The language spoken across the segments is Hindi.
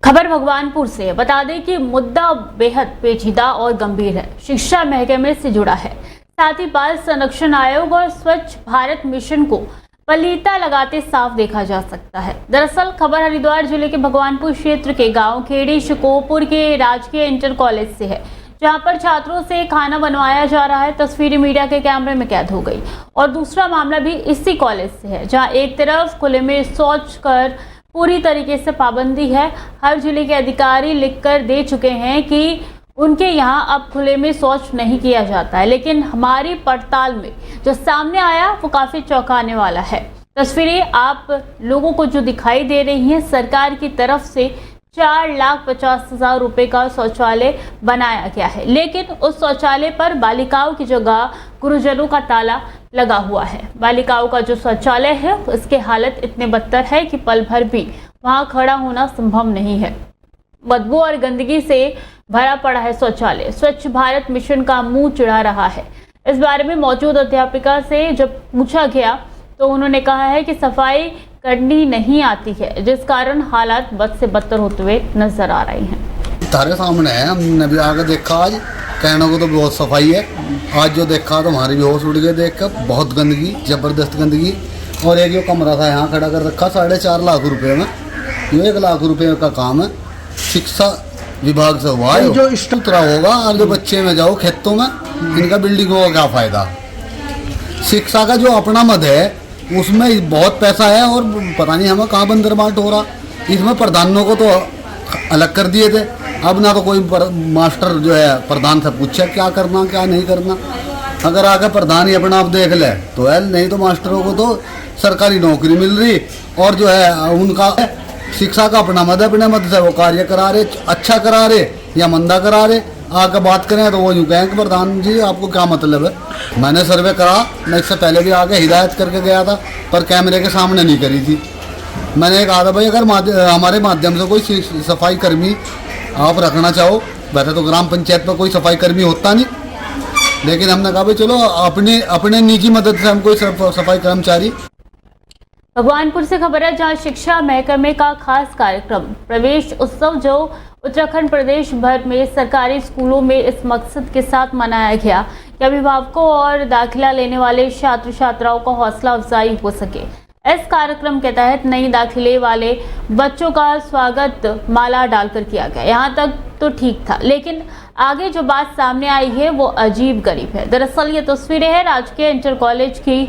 खबर भगवानपुर से। बता दें कि मुद्दा बेहद पेचीदा और गंभीर है, शिक्षा महकमे से जुड़ा है। साथ ही बाल संरक्षण आयोग और स्वच्छ भारत मिशन को पलीता लगाते साफ देखा जा सकता है। दरअसल खबर हरिद्वार जिले के भगवानपुर क्षेत्र के गांव खेड़ी शिकोपुर के राजकीय इंटर कॉलेज से है, जहां पर छात्रों से खाना बनवाया जा रहा है। तस्वीरें मीडिया के कैमरे में कैद हो गई। और दूसरा मामला भी इसी कॉलेज से है, जहां एक तरफ खुले में शौच कर पूरी तरीके से पाबंदी है। हर जिले के अधिकारी लिखकर दे चुके हैं कि उनके यहाँ अब खुले में शौच नहीं किया जाता है, लेकिन हमारी पड़ताल में जो सामने आया वो काफी चौंकाने वाला है। तस्वीरें आप लोगों को जो दिखाई दे रही हैं, सरकार की तरफ से 4,50,000 रुपए का शौचालय बनाया गया है, लेकिन उस शौचालय पर बालिकाओं की जगह गुरुजनों का ताला लगा हुआ है। बालिकाओं का जो शौचालय है उसकी हालत इतने बदतर है कि पल भर भी वहां खड़ा होना संभव नहीं है। बदबू और गंदगी से भरा पड़ा है शौचालय। स्वच्छ भारत मिशन का मुंह चिढ़ा रहा है। इस बारे में मौजूद अध्यापिका से जब पूछा गया तो उन्होंने कहा है कि सफाई करनी नहीं आती है, जिस कारण हालात बद से बदतर होते हुए नजर आ रही हैं। तारे सामने है, हमने भी आगे देखा। आज कहने को तो बहुत सफाई है, आज जो देखा तो हमारी भी होश उड़ गई देख कर। बहुत गंदगी, जबरदस्त गंदगी। और एक जो कमरा था यहाँ खड़ा कर रखा 4.5 लाख रुपए में। ये 1 लाख रुपए का काम है, शिक्षा विभाग से हुआ है। जो इष्टतरा होगा और जो बच्चे में जाओ खेतों में, इनका बिल्डिंगों का क्या फायदा। शिक्षा का जो अपना मद है उसमें बहुत पैसा है और पता नहीं हमें कहाँ बंदर बांट हो रहा। इसमें प्रधानों को तो अलग कर दिए थे। अब ना तो कोई मास्टर जो है प्रधान से पूछे क्या करना क्या नहीं करना। अगर आगे प्रधान ही अपना आप देख ले तो है, नहीं तो मास्टरों को तो सरकारी नौकरी मिल रही। और जो है उनका शिक्षा का अपना मद, अपने मद से वो कार्य करा रहे, अच्छा करा रहे या मंदा करा रहे। आकर बात करें तो वो यूँ कहें कि प्रधान जी आपको क्या मतलब है। मैंने सर्वे करा, मैं इससे पहले भी आके हिदायत करके गया था, पर कैमरे के सामने नहीं करी थी। मैंने कहा था भाई अगर हमारे माध्यम से कोई सफाई कर्मी आप रखना चाहो, वैसे तो ग्राम पंचायत में कोई सफाई कर्मी होता नहीं, लेकिन हमने कहा भाई चलो अपने निजी मदद से हम कोई सफाई कर्मचारी। भगवानपुर से खबर है, जहां शिक्षा महकमे का खास कार्यक्रम प्रवेश उत्सव जो उत्तराखंड प्रदेश भर में सरकारी स्कूलों में इस मकसद के साथ मनाया गया कि अभिभावकों और दाखिला लेने वाले छात्र छात्राओं का हौसला अफजाई हो सके। इस कार्यक्रम के तहत नई दाखिले वाले बच्चों का स्वागत माला डालकर किया गया। यहाँ तक तो ठीक था, लेकिन आगे जो बात सामने आई है वो अजीब गरीब है। दरअसल ये तस्वीरें हैं राजकीय इंटर कॉलेज की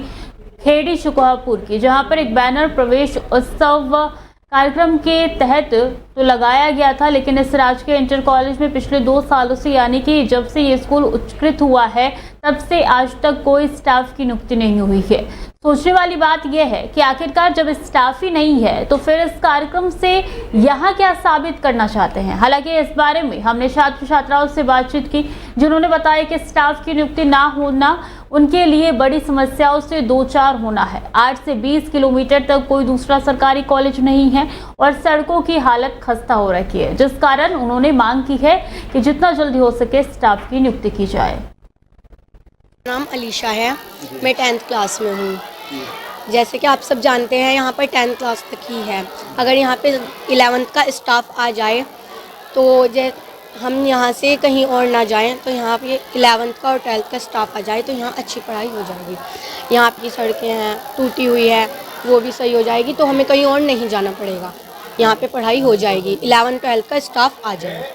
खेड़ी शिकोपुर की, जहां पर एक बैनर प्रवेश उत्सव कार्यक्रम के तहत तो लगाया गया था, लेकिन इस राजकीय इंटर कॉलेज में पिछले 2 सालों से, यानी कि जब से ये स्कूल उत्कृत हुआ है तब से आज तक कोई स्टाफ की नियुक्ति नहीं हुई है। सोचने वाली बात यह है कि आखिरकार जब स्टाफ ही नहीं है तो फिर इस कार्यक्रम से यहाँ क्या साबित करना चाहते हैं। हालांकि इस बारे में हमने छात्र छात्राओं से बातचीत की, जिन्होंने बताया कि स्टाफ की नियुक्ति ना होना उनके लिए बड़ी समस्याओं से दो चार होना है। 8 से 20 किलोमीटर तक कोई दूसरा सरकारी कॉलेज नहीं है और सड़कों की हालत खस्ता हो रखी है, जिस कारण उन्होंने मांग की है कि जितना जल्दी हो सके स्टाफ की नियुक्ति की जाए। नाम अलीशा है, मैं 10th क्लास में हूँ। जैसे कि आप सब जानते हैं यहाँ पर 10th क्लास तक ही है। अगर यहाँ पे 11th का स्टाफ आ जाए तो हम यहाँ से कहीं और ना जाएं, तो यहाँ पे 11th का और 12th का स्टाफ आ जाए तो यहाँ अच्छी पढ़ाई हो जाएगी। यहाँ की सड़कें हैं टूटी हुई है, वो भी सही हो जाएगी, तो हमें कहीं और नहीं जाना पड़ेगा, यहाँ पे पढ़ाई हो जाएगी। 11th 12th का स्टाफ आ जाए।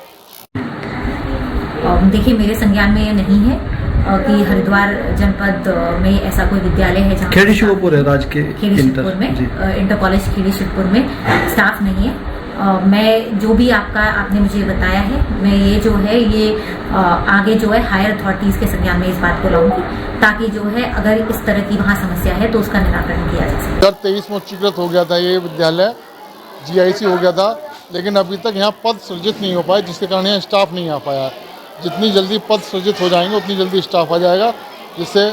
देखिए, मेरे संज्ञान में ये नहीं है कि हरिद्वार जनपद में ऐसा कोई विद्यालय है जहाँ खेड़ी शिकोपुर है, राजकीय शिकोपुर में इंटर कॉलेज खेड़ी शिकोपुर में स्टाफ नहीं है। मैं जो भी आपने मुझे बताया है, मैं ये जो है ये आगे जो है हायर अथॉरिटीज के संज्ञान में इस बात को लाऊंगी, ताकि जो है अगर इस तरह की वहाँ समस्या है तो उसका निराकरण किया जा सके। 2023 में उच्चीकृत हो गया था ये विद्यालय, GIC हो गया था, लेकिन अभी तक यहाँ पद सृजित नहीं हो पाए, जिसके कारण यहाँ स्टाफ नहीं आ पाया। जितनी जल्दी पद सृजित हो जाएंगे उतनी जल्दी स्टाफ आ जाएगा, जिससे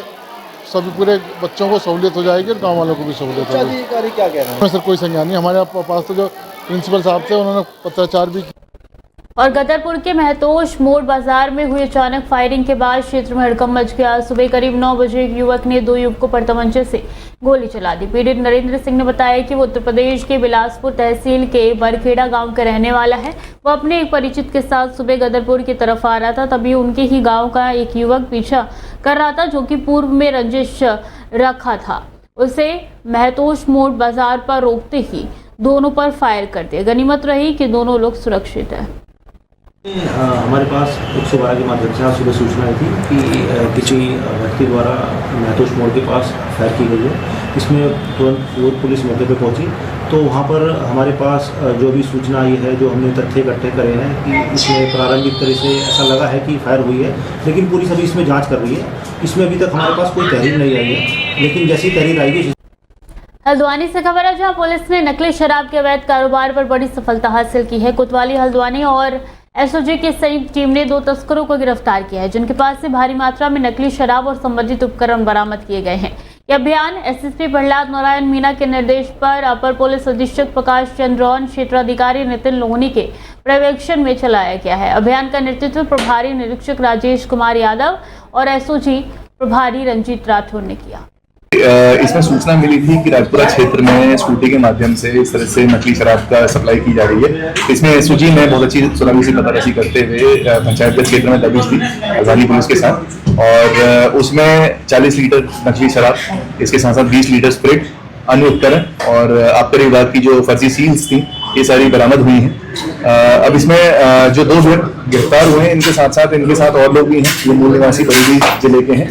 सभी पूरे बच्चों को सहूलियत हो जाएगी और गाँव वालों को भी सहूलियत होगी। अधिकारी क्या कह रहे हैं? सर कोई संज्ञान नहीं, हमारे पास तो जो प्रिंसिपल साहब थे उन्होंने पत्राचार भी और गदरपुर के महतोश मोड़ बाजार में हुई अचानक फायरिंग के बाद क्षेत्र में हड़कंप मच गया। सुबह करीब 9 बजे एक युवक ने 2 युवकों पर तमंचे से गोली चला दी। पीड़ित नरेंद्र सिंह ने बताया कि वो उत्तर प्रदेश के बिलासपुर तहसील के बरखेड़ा गांव का रहने वाला है। वो अपने एक परिचित के साथ सुबह गदरपुर की तरफ आ रहा था, तभी उनके ही गाँव का एक युवक पीछा कर रहा था, जो कि पूर्व में रंजिश रखा था। उसे महतोश मोड़ बाजार पर रोकते ही दोनों पर फायर कर दिया। गनीमत रही कि दोनों लोग सुरक्षित हैं। हमारे पास 112 के माध्यम से आज सुबह सूचना आई थी कि किसी व्यक्ति द्वारा महतोश मोड़ के पास फायर की गई है। इसमें तुरंत पुलिस मौके पर पहुंची तो वहां पर हमारे पास जो भी सूचना आई है, जो हमने तथ्य इकट्ठे करे हैं कि इसमें प्रारंभिक तरह से ऐसा लगा है कि फायर हुई है, लेकिन पुलिस अभी इसमें जाँच कर रही है। इसमें अभी तक हमारे पास कोई तहरीर नहीं आई है, लेकिन जैसी तहरीर आएगी। हल्द्वानी से खबर है, जहां पुलिस ने नकली शराब के अवैध कारोबार पर बड़ी सफलता हासिल की है। कोतवाली, हल्द्वानी और एसओजी की संयुक्त टीम ने 2 तस्करों को गिरफ्तार किया है, जिनके पास से भारी मात्रा में नकली शराब और संबंधित उपकरण बरामद किए गए हैं। यह अभियान एसएसपी प्रहलाद नारायण मीणा के निर्देश पर अपर पुलिस अधीक्षक प्रकाश चंद्रौन, क्षेत्राधिकारी नितिन लोहनी के पर्यवेक्षण में चलाया गया है। अभियान का नेतृत्व प्रभारी निरीक्षक राजेश कुमार यादव और एसओजी प्रभारी रंजीत राठौर ने किया। इसमें सूचना मिली थी कि राजपुरा क्षेत्र में स्कूटी के माध्यम से इस तरह से नकली शराब का सप्लाई की जा रही है। इसमें एसओजी ने बहुत अच्छी सुरंगी पताराशी करते हुए पंचायत क्षेत्र में दबिश दी हल्द्वानी पुलिस के साथ, और उसमें 40 लीटर नकली शराब, इसके साथ साथ 20 लीटर स्प्रिट, अन्य उपकरण और आबकारी विभाग की जो फर्जी सील्स थी, ये सारी बरामद हुई हैं। अब इसमें जो 2 लोग गिरफ्तार हुए हैं, इनके साथ और लोग भी हैं। ये मूल निवासी बरेली जिले के हैं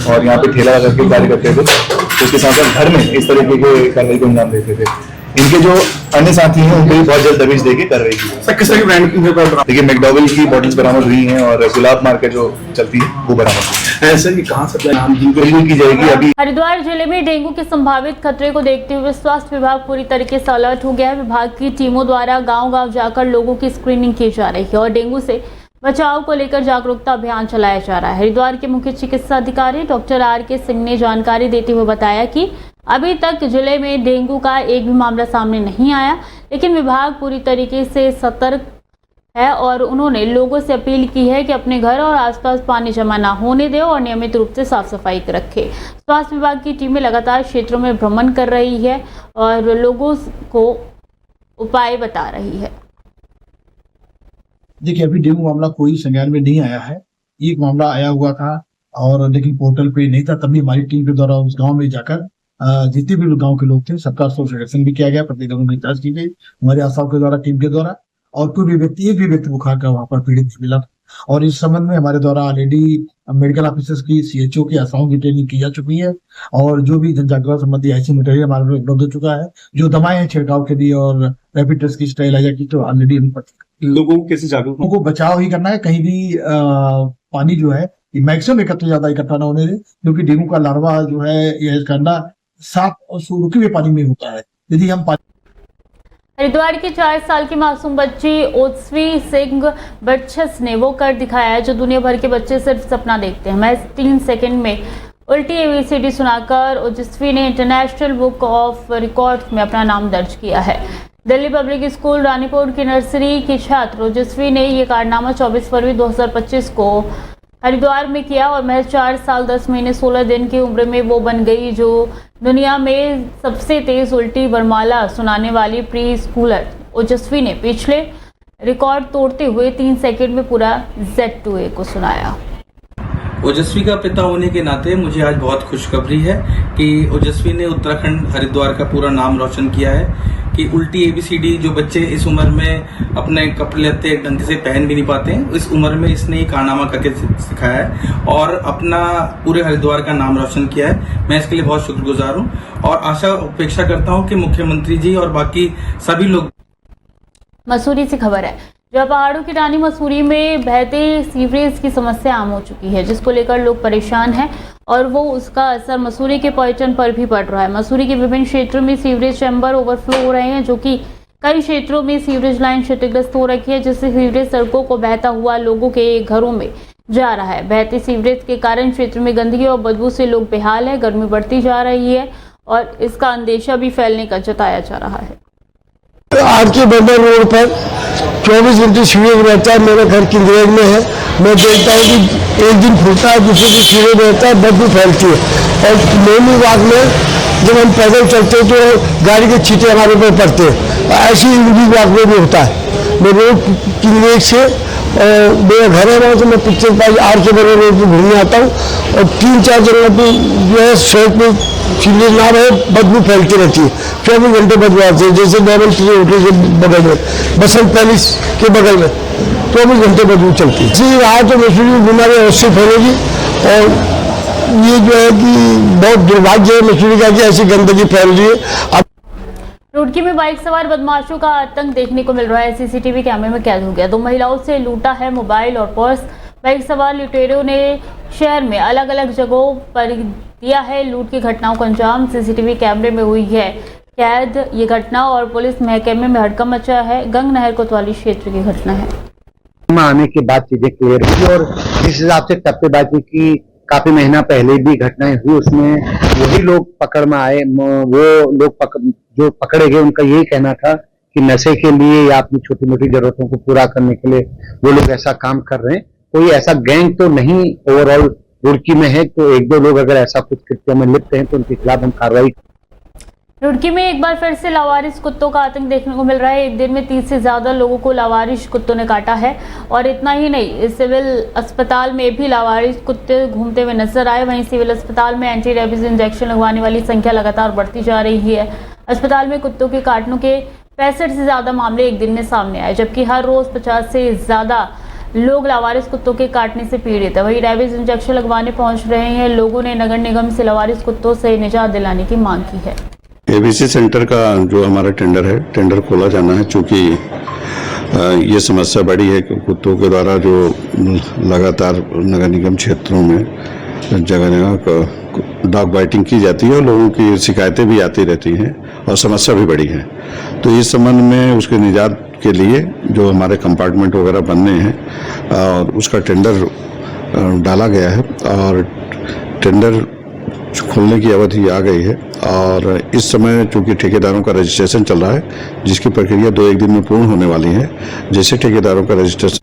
और यहाँ पे ठेला करके कार्य करते थे। तो उसके साथ साथ घर में इस तरीके के कार्रवाई को अंजाम देते थे। इनके जो अन्य साथी हैं उनको भी बहुत जल्द दबिश देके कार्रवाई की। किस तरह की ब्रांड देखिए, मैकडॉवेल की बॉटल्स बरामद हुई हैं और गुलाब मार्केट जो चलती है वो बरामद हुई है। ऐसे ही कहाँ सप्लाई की जाएगी। अभी हरिद्वार जिले में डेंगू के संभावित खतरे को देखते हुए स्वास्थ्य विभाग पूरी तरीके से अलर्ट हो गया है। विभाग की टीमों द्वारा गाँव-गाँव जाकर लोगों की स्क्रीनिंग की जा रही है और डेंगू से बचाव को लेकर जागरूकता अभियान चलाया जा रहा है। हरिद्वार के मुख्य चिकित्सा अधिकारी डॉक्टर आर.के. सिंह ने जानकारी देते हुए बताया कि अभी तक जिले में डेंगू का एक भी मामला सामने नहीं आया, लेकिन विभाग पूरी तरीके से सतर्क है और उन्होंने लोगों से अपील की है कि अपने घर और आसपास पानी जमा न होने दें और नियमित रूप से साफ सफाई रखें। स्वास्थ्य विभाग की टीमें लगातार क्षेत्रों में भ्रमण कर रही है और लोगों को उपाय बता रही है। देखिए, अभी डेंगू मामला कोई संज्ञान में नहीं आया है। एक मामला आया हुआ था और लेकिन पोर्टल पे नहीं था, तभी हमारी टीम के द्वारा उस गांव में जाकर जितने भी गांव के लोग थे सबका सोशलाइजेशन भी किया गया, प्रतिगमन की जांच की गई हमारे आशा के द्वारा, टीम के द्वारा, और कोई भी व्यक्ति, एक भी व्यक्ति बुखार का वहां पर पीड़ित मिला। और इस संबंध में हमारे द्वारा ऑलरेडी मेडिकल ऑफिसर्स की, सीएचओ की, आशाओं की ट्रेनिंग की जा चुकी है और जो भी जन जागरूकता संबंधी ऐसी मटेरियल हमारे लिए उपलब्ध हो चुका है। जो दवाएं छिड़काव के लिए और रैपिड टेस्ट की, स्टेरिलाइजर की, तो ऑलरेडी हम लोगों को कैसे जागरूक, उनको बचाव ही करना है। कहीं भी पानी जो है मैक्सिमम ज्यादा इकट्ठा ना होने दे, क्योंकि डेंगू का लार्वा जो है यह करना साफ और रुके हुए पानी में होता है। यदि हम हरिद्वार की 4 साल की मासूम बच्ची ओजस्वी सिंह बटछस ने वो कर दिखाया है जो दुनिया भर के बच्चे सिर्फ सपना देखते हैं। महज 3 सेकंड में उल्टी ABCD सुनाकर ओजस्वी ने इंटरनेशनल बुक ऑफ रिकॉर्ड्स में अपना नाम दर्ज किया है। दिल्ली पब्लिक स्कूल रानीपुर की नर्सरी की छात्र ओजस्वी ने ये कारनामा 24 फरवरी 2025 को हरिद्वार में किया और महज 4 साल 10 महीने 16 दिन की उम्र में वो बन गई जो दुनिया में सबसे तेज उल्टी वरमाला सुनाने वाली प्री स्कूलर। ओजस्वी ने पिछले रिकॉर्ड तोड़ते हुए 3 सेकंड में पूरा Z2A को सुनाया। ओजस्वी का पिता होने के नाते मुझे आज बहुत खुशखबरी है कि ओजस्वी ने उत्तराखंड हरिद्वार का पूरा नाम रोशन किया है कि उल्टी ABCD जो बच्चे इस उम्र में अपने कपड़े लत्ते ढंग से पहन भी नहीं पाते हैं, इस उम्र में इसने ये कारनामा करके सिखाया है और अपना पूरे हरिद्वार का नाम रोशन किया है। मैं इसके लिए बहुत शुक्रगुजार हूँ और आशा अपेक्षा करता हूँ कि मुख्यमंत्री जी और बाकी सभी लोग। मसूरी से खबर है, जहाँ पहाड़ों की रानी मसूरी में बहते सीवरेज की समस्या आम हो चुकी है, जिसको लेकर लोग परेशान हैं और वो उसका असर मसूरी के पर्यटन पर भी पड़ रहा है। मसूरी के विभिन्न क्षेत्रों में सीवरेज चैम्बर ओवरफ्लो हो रहे हैं, जो कि कई क्षेत्रों में सीवरेज लाइन क्षतिग्रस्त हो रखी है, जिससे सीवरेज सड़कों को बहता हुआ लोगों के घरों में जा रहा है। बहते सीवरेज के कारण क्षेत्र में गंदगी और बदबू से लोग बेहाल है। गर्मी बढ़ती जा रही है और इसका अंदेशा भी फैलने का जताया जा रहा है। आरके बंदर रोड पर 24 घंटे सीढ़ी रहता है। मेरा घर किंद्रेज में है। मैं देखता हूँ कि एक दिन खुलता है, दूसरे दिन सीढ़ी रहता है, बदबू फैलती है। और मोमी बाग में जब हम पैदल चलते हैं तो गाड़ी के छींटे हमारे ऊपर पड़ते हैं। ऐसे ही उनकी बाग में भी होता है। मैं रोड किंद्रेज से और मेरा घर है वहाँ से मैं पिक्चर पास आरके बंदर रोड पर घूमने आता हूँ। और 3-4 जगह पर जो है सड़क पर सीढ़ी ना रहे, बदबू फैलती रहती है। 24 घंटे बदबू आती है। जैसे डबल ट्री होटल के बगल में, बसंत पैलेस के बगल में 24 घंटे बदबू चलती है। इसी रहा तो मसूरी की बीमारी अवश्य फैलेगी। और ये जो है कि बहुत दुर्भाग्य है मसूरी का कि ऐसी गंदगी फैल रही है। रुड़की में बाइक सवार बदमाशों का आतंक देखने को मिल रहा है। सीसीटीवी कैमरे में कैद हो गया। 2 महिलाओं से लूटा है मोबाइल और पर्स। बाइक सवार लुटेरों ने शहर में अलग अलग जगहों पर दिया है लूट की घटनाओं को अंजाम। सीसीटीवी कैमरे में हुई है कैद ये घटना और पुलिस महकमे में हड़कंप मचा है। गंग नहर कोतवाली क्षेत्र की घटना है। आने के बाद चीजें क्लियर हुई और जिस हिसाब से टप्पेबाजी की काफी महीना पहले भी घटनाएं हुई, उसमें वही लोग पकड़ में आए। वो लोग जो पकड़े गए उनका यही कहना था कि नशे के लिए या अपनी छोटी मोटी जरूरतों को पूरा करने के लिए वो लोग ऐसा काम कर रहे हैं। कोई ऐसा गैंग तो नहीं ओवरऑल रुड़की में है। तो 1-2 लोग अगर ऐसा कुछ कृत्यों में लिप्त हैं तो उनके खिलाफ हम कार्रवाई। रुड़की में एक बार फिर से लावारिस कुत्तों का आतंक देखने को मिल रहा है। एक दिन में 30 से ज्यादा लोगों को लावारिस कुत्तों ने काटा है। और इतना ही नहीं, सिविल अस्पताल में भी लावारिस कुत्ते घूमते हुए नजर आए। वहीं सिविल अस्पताल में एंटी रेबीज इंजेक्शन लगवाने वाली संख्या लगातार बढ़ती जा रही है। अस्पताल में कुत्तों के काटने के 65 से ज्यादा मामले एक दिन में सामने आए, जबकि हर रोज 50 से ज्यादा लोग लावारिस कुत्तों के काटने से पीड़ित है। वहीं रेबीज इंजेक्शन लगवाने पहुंच रहे हैं। लोगों ने नगर निगम से लावारिस कुत्तों से निजात दिलाने की मांग की है। एबीसी सेंटर का जो हमारा टेंडर है, टेंडर खोला जाना है, क्योंकि ये समस्या बड़ी है कि कुत्तों के द्वारा जो लगातार नगर निगम क्षेत्रों में जगह जगह डॉग बाइटिंग की जाती है और लोगों की शिकायतें भी आती रहती हैं और समस्या भी बड़ी है। तो इस संबंध में उसके निजात के लिए जो हमारे कंपार्टमेंट वगैरह बनने हैं और उसका टेंडर डाला गया है और टेंडर खोलने की अवधि आ गई है। और इस समय चूंकि ठेकेदारों का रजिस्ट्रेशन चल रहा है, जिसकी प्रक्रिया 2-1 दिन में पूर्ण होने वाली है। जैसे ठेकेदारों का रजिस्ट्रेशन।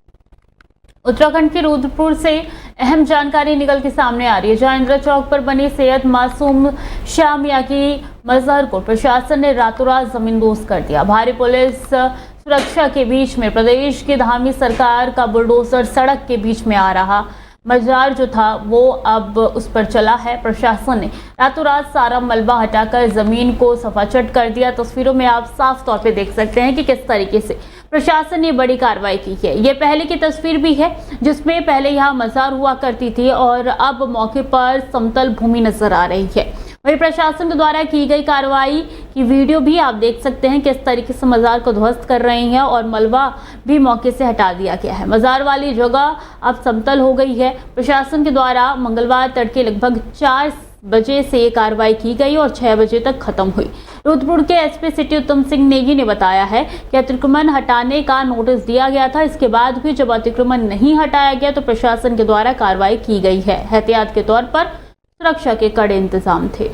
उत्तराखंड के रुद्रपुर से अहम जानकारी निकल के सामने आ रही है, जहां इंदिरा चौक पर बनी सैयद मासूम शाह मियां की मजहर को प्रशासन ने रातों रात जमींदोज कर दिया। भारी पुलिस सुरक्षा के बीच में प्रदेश की धामी सरकार का बुलडोजर सड़क के बीच में आ रहा मजार जो था वो अब उस पर चला है। प्रशासन ने रातों रात सारा मलबा हटाकर जमीन को सफाचट कर दिया। तस्वीरों में आप साफ तौर पे देख सकते हैं कि किस तरीके से प्रशासन ने बड़ी कार्रवाई की है। ये पहले की तस्वीर भी है, जिसमें पहले यहाँ मजार हुआ करती थी और अब मौके पर समतल भूमि नजर आ रही है। वहीं प्रशासन के द्वारा की गई कार्रवाई की वीडियो भी आप देख सकते हैं किस तरीके से मजार को ध्वस्त कर रही हैं और मलबा भी मौके से हटा दिया गया है। मजार वाली जगह अब समतल हो गई है। प्रशासन के द्वारा मंगलवार तड़के लगभग 4 बजे से ये कार्रवाई की गई और 6 बजे तक खत्म हुई। रुद्रपुर के एसपी सिटी उत्तम सिंह नेगी ने बताया है कि अतिक्रमण हटाने का नोटिस दिया गया था। इसके बाद भी जब अतिक्रमण नहीं हटाया गया तो प्रशासन के द्वारा कार्रवाई की गई है। एहतियात के तौर पर सुरक्षा के कड़े इंतजाम थे।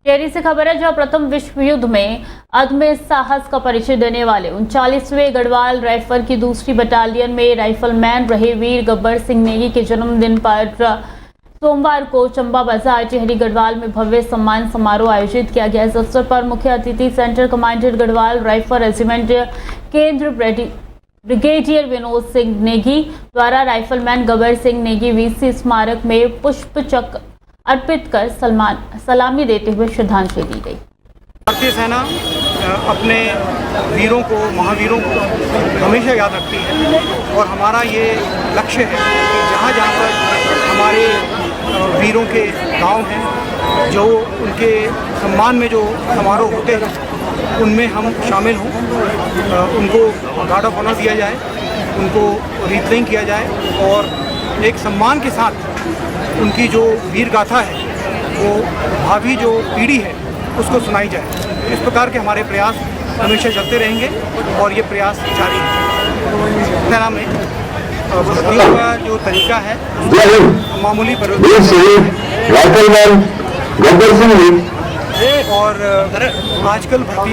टेरी से खबर है, जहां प्रथम विश्व युद्ध में अदम्य साहस का परिचय देने वाले 39वें गढ़वाल राइफल की 2री बटालियन में राइफलमैन रहे वीर गब्बर सिंह नेगी के जन्मदिन पर सोमवार को चंबा बाजार टिहरी गढ़वाल में भव्य सम्मान समारोह आयोजित किया गया। इस अवसर पर मुख्य अतिथि centre commander Garhwal rifle regiment केंद्र ब्रिगेडियर विनोद सिंह नेगी द्वारा राइफलमैन गब्बर सिंह नेगी वीसी स्मारक में पुष्प चक्र अर्पित कर सलामी देते हुए श्रद्धांजलि दी गई। भारतीय सेना अपने वीरों को, महावीरों को हमेशा याद रखती है और हमारा ये लक्ष्य है कि जहाँ जहाँ पर हमारे वीरों के गांव हैं, जो उनके सम्मान में जो समारोह होते हैं उनमें हम शामिल हों, उनको गार्ड ऑफ ऑनर दिया जाए, उनको रिप्लेइंग किया जाए और एक सम्मान के साथ उनकी जो वीर गाथा है वो भावी जो पीढ़ी है उसको सुनाई जाए। इस प्रकार के हमारे प्रयास हमेशा चलते रहेंगे और ये प्रयास जारी है। सेना में भर्तियों का जो तरीका है मामूली और आजकल भर्ती